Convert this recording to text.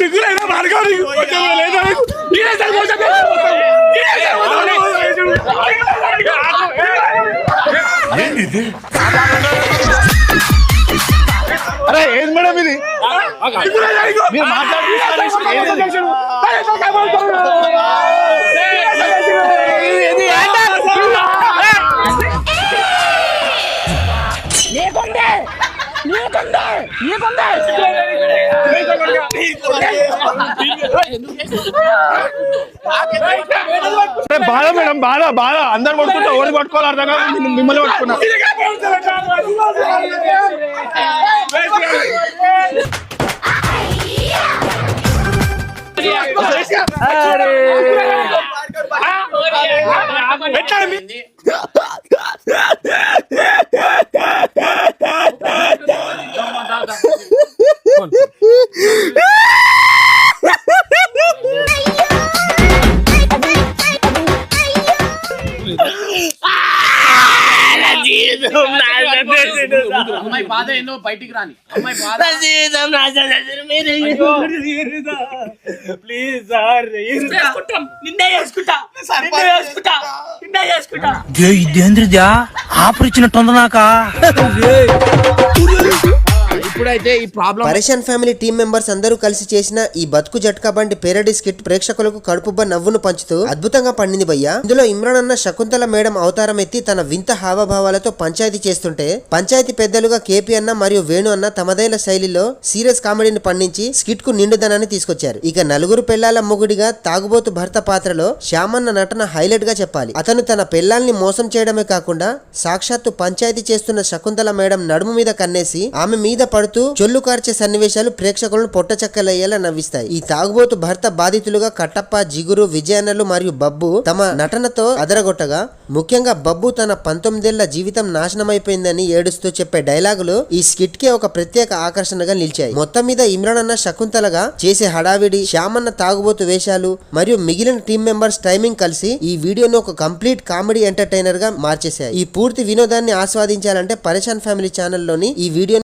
సిగ్గులేదా మార్గాలి అరే ఏది మేడం ఇది మీరు బాధ మేడం బాధ అందరు పట్టుకుంటా ఓడి పట్టుకోవాలి అర్థం కాదు మిమ్మల్ని పట్టుకున్నా అమ్మాయి బాధ ఏందో బయటికి రాని అమ్మాయి బాధ ప్లీజ్ సార్ ఇదేంద్రిదా ఆపరిచినట్టుంది నాకా ఇప్పుడైతే ఈ ప్రాబ్లం పరేషాన్ ఫ్యామిలీ టీం మెంబర్స్ అందరూ కలిసి చేసిన ఈ బతుకు జట్కా బండి పేరడీ స్కిట్ ప్రేక్షకులకు కడుపుబ్బ నవ్వును పంచుతూ అద్భుతంగా పండింది భయ్యా. ఇందులో ఇమ్రాన్ అన్న శకుంతల మేడం అవతారం ఎత్తి తన వింత హావభావాలతో పంచాయతీ చేస్తుంటే పంచాయతీ పెద్దలుగా కేపీ అన్న మరియు వేణు అన్న తమదైన శైలిలో సీరియస్ కామెడీని పండించి స్కిట్ కు నిండుదనాన్ని తీసుకొచ్చారు. ఇక నలుగురు పెళ్లాల మొగుడిగా తాగుబోతు భర్త పాత్రలో శ్యామన్న నటన హైలైట్ గా చెప్పాలి. అతను తన పెళ్లాల్ని మోసం చేయడమే కాకుండా సాక్షాత్తు పంచాయతీ చేస్తున్న శకుంతల మేడం నడుము మీద కన్నేసి ఆమె మీద పడుతూ చొల్లు కార్చే సన్నివేశాలు ప్రేక్షకులను పొట్టచక్కలయ్యేలా నవ్విస్తాయి. ఈ తాగుబోతు భర్త బాధితులుగా కట్టప్ప, జిగురు, విజయన్నలు మరియు బబ్బు తమ నటనతో అదరగొట్టగా, ముఖ్యంగా బబ్బు తన 19 ఏళ్ల జీవితం నాశనమైపోయిందని ఏడుస్తూ చెప్పే డైలాగులు ఈ స్కిట్ కి ఒక ప్రత్యేక ఆకర్షణగా నిలిచాయి. మొత్తం మీద ఇమ్రాన్ అన్న శకుంతలగా చేసే హడావిడి, శ్యామన్న తాగుబోతు వేషాలు మరియు మిగిలిన టీం మెంబర్స్ టైమింగ్ కలిసి ఈ వీడియోను ఒక కంప్లీట్ కామెడీ ఎంటర్టైనర్ గా మార్చేశాయి. ఈ పూర్తి వినోదాన్ని ఆస్వాదించాలంటే పరేషాన్ ఫ్యామిలీ ఛానల్లోని ఈ వీడియో